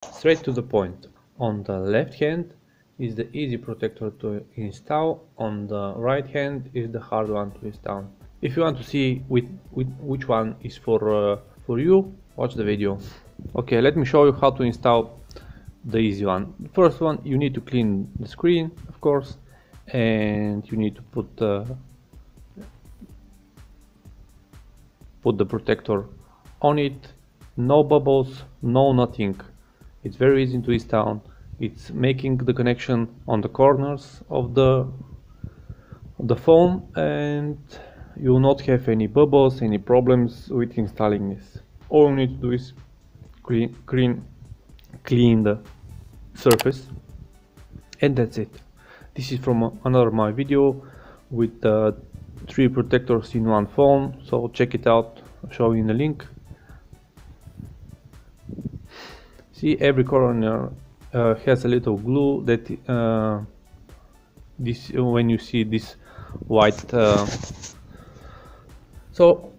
Straight to the point. On the left hand is the easy protector to install, on the right hand is the hard one to install. If you want to see which one is for you, watch the video. Okay, let me show you how to install the easy one. The first one, you need to clean the screen, of course, and you need to put the protector on it. No bubbles, no nothing. It's very easy to install. It's making the connection on the corners of the phone, and you will not have any bubbles, any problems with installing this. All you need to do is clean the surface, and that's it. This is from another my video with 3 protectors in one phone, so check it out. I'll show you in the link. See, every corner has a little glue that this when you see this white so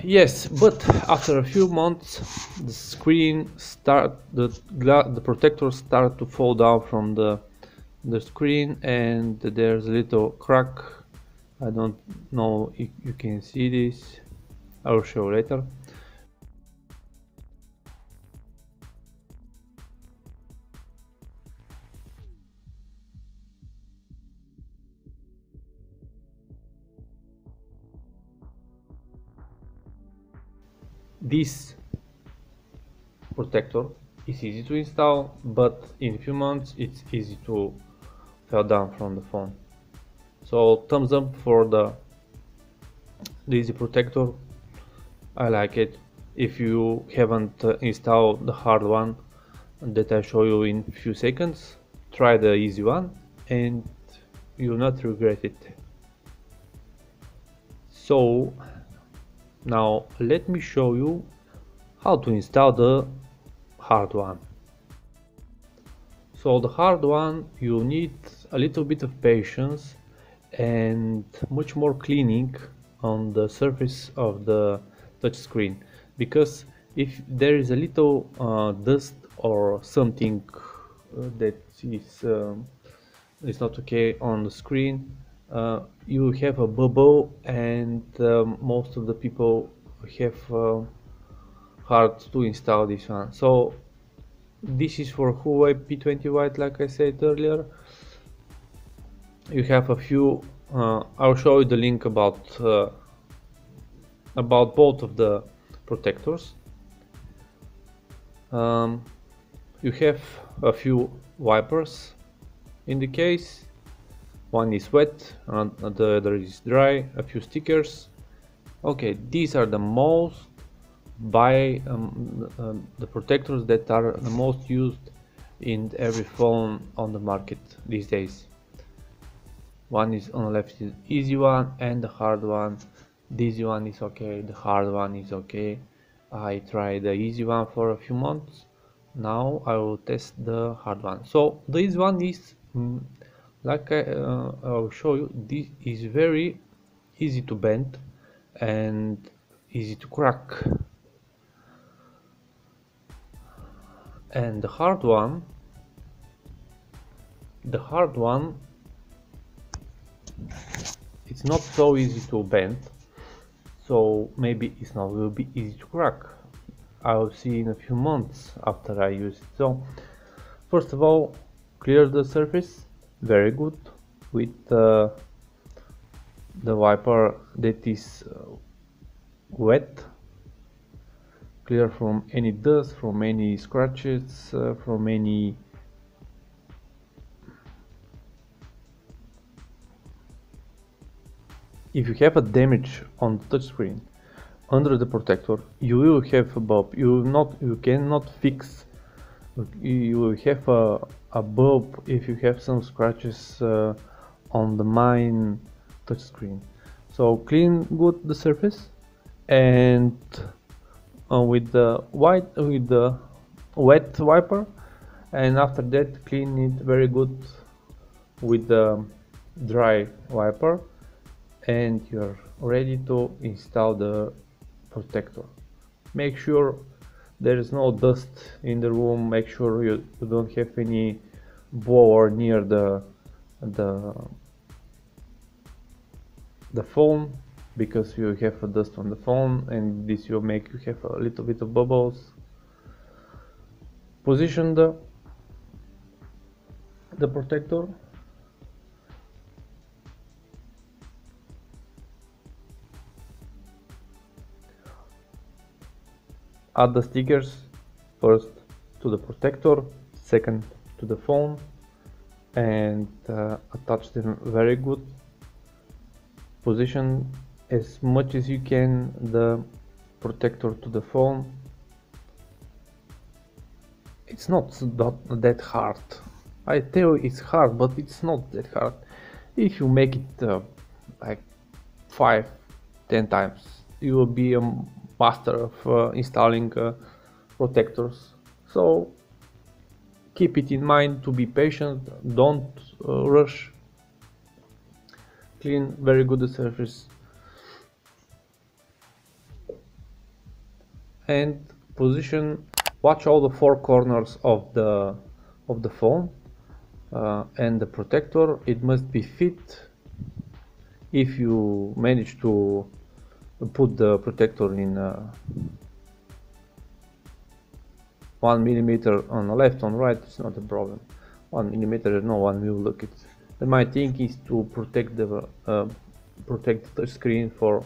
yes, but after a few months the screen the protectors start to fall down from the screen, and there's a little crack. I don't know if you can see this. I will show later. This protector is easy to install, but in a few months it's easy to fall down from the phone. So thumbs up for the easy protector. I like it. If you haven't installed the hard one that I show you in a few seconds, try the easy one and you will not regret it. So now let me show you how to install the hard one. So the hard one, you need a little bit of patience and much more cleaning on the surface of the touch screen, because if there is a little dust or something that is not okay on the screen, you have a bubble, and most of the people have hard to install this one. So this is for Huawei P20 Lite, like I said earlier. You have a few I'll show you the link about both of the protectors. You have a few wipers in the case. One is wet and the other is dry. A few stickers. Okay, these are the most the protectors that are the most used in every phone on the market these days. One is on the left is easy one, and the hard one. The easy one is okay, the hard one is okay. I tried the easy one for a few months. Now I will test the hard one. So the easy one is like I'll show you. This is very easy to bend and easy to crack. And the hard one it's not so easy to bend, so maybe it's not will be easy to crack. I'll see in a few months after I use it. So first of all, clear the surface very good with the wiper that is wet. Clear from any dust, from any scratches, from any if you have a damage on the touchscreen under the protector, you will have a bulb. You cannot fix. You will have a bulb if you have some scratches on the main touchscreen. So clean good the surface, and with the wet wiper, and after that clean it very good with the dry wiper, and you're ready to install the protector. Make sure there is no dust in the room. Make sure you don't have any blower near the phone, because you have a dust on the phone, and this will make you have a little bit of bubbles. Position the protector. Add the stickers, first to the protector, second to the phone, and attach them very good. Position as much as you can the protector to the phone. It's not that hard. I tell you it's hard, but it's not that hard. If you make it like 5-10 times, you will be a master of installing protectors. So keep it in mind to be patient, don't rush. Clean very good the surface and position. Watch all the four corners of the phone and the protector. It must be fit. If you manage to put the protector in 1 millimeter on the left, on right, it's not a problem. 1 millimeter, no one will look at it. My thing is to protect the screen for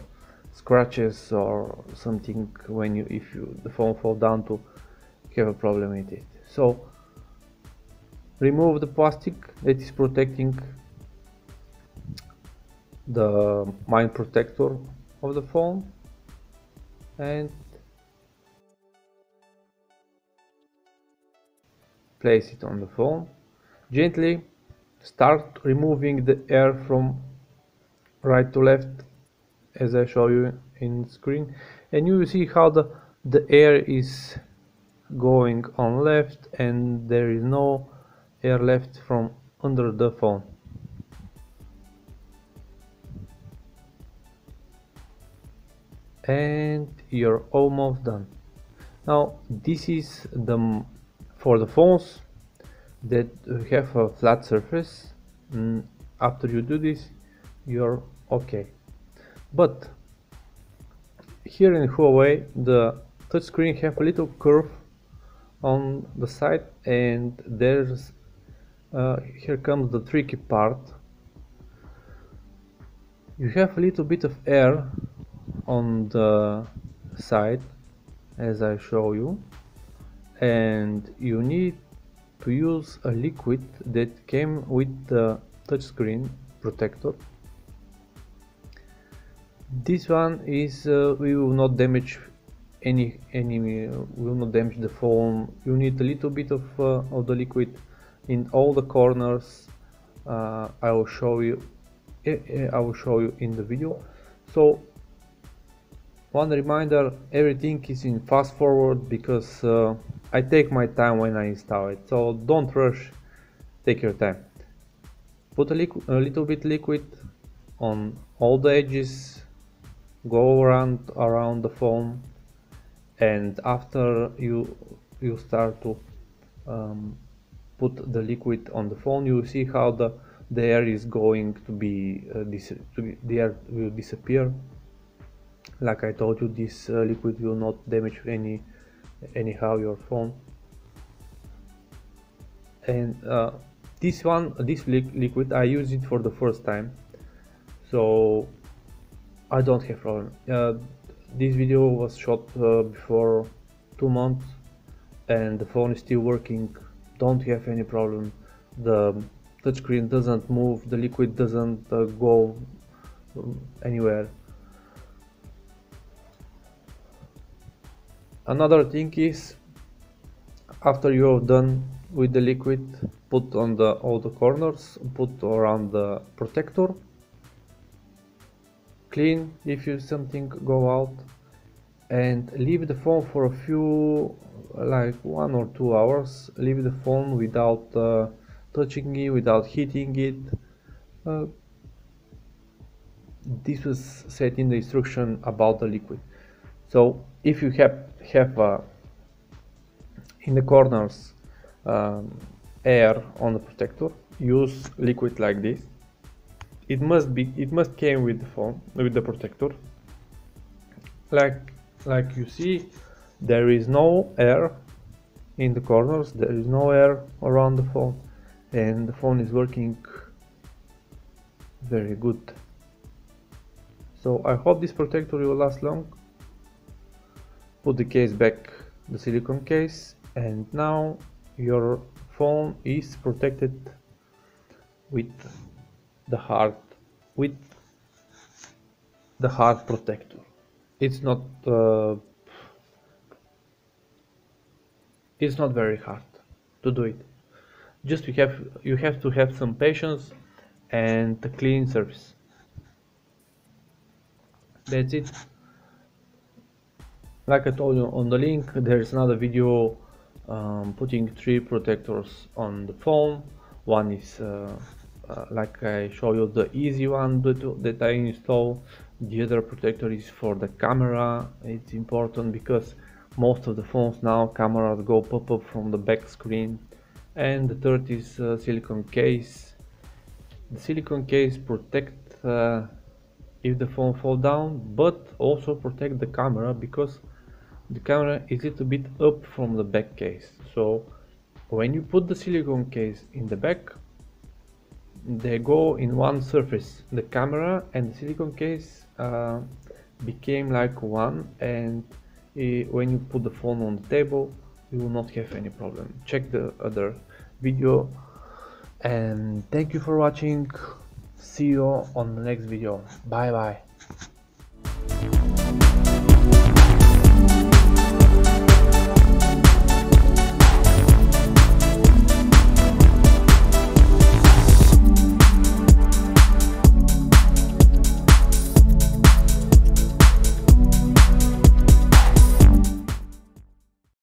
scratches or something when if the phone fall down, to have a problem with it. So remove the plastic that is protecting the main protector of the phone and place it on the phone. Gently start removing the air from right to left, as I show you in the screen, and you will see how the air is going on left and there is no air left from under the phone. And you're almost done. Now this is for the phones that have a flat surface. After you do this, you're okay. But here in Huawei, the touchscreen have a little curve on the side, and there's here comes the tricky part. You have a little bit of air on the side, as I show you, and you need to use a liquid that came with the touchscreen protector. This one is we will not damage will not damage the phone. You need a little bit of the liquid in all the corners. I will show you in the video. So one reminder, everything is in fast forward because I take my time when I install it, so don't rush, take your time. Put a little bit liquid on all the edges, go around the phone, and after you start to put the liquid on the phone, you see how the air is going to be the air will disappear. Like I told you, this liquid will not damage anyhow your phone. And this liquid, I use it for the first time, so I don't have problem. This video was shot before 2 months and the phone is still working, don't have any problem. The touchscreen doesn't move, the liquid doesn't go anywhere. Another thing is, after you have done with the liquid, put on all the corners, put around the protector, clean if something go out, and leave the phone for a few, like 1 or 2 hours. Leave the phone without touching it, without heating it. This was said in the instruction about the liquid. So if you have in the corners air on the protector, use liquid like this. It must came with the phone, with the protector. Like you see, there is no air in the corners, there is no air around the phone, and the phone is working very good. So I hope this protector will last long. Put the case back, the silicone case, and now your phone is protected with the hard protector. It's not very hard to do it. Just you have to have some patience and a clean surface. That's it. Like I told you on the link, there's another video putting 3 protectors on the phone. One is like I show you, the easy one that I install. The other protector is for the camera. It's important because most of the phones now cameras go pop-up from the back screen. And the third is silicone case. The silicone case protects if the phone fall down, but also protect the camera because the camera is a little bit up from the back case. So when you put the silicone case in the back, they go in one surface. The camera and the silicone case became like one, and when you put the phone on the table, you will not have any problem. Check the other video, and thank you for watching. See you on the next video. Bye bye.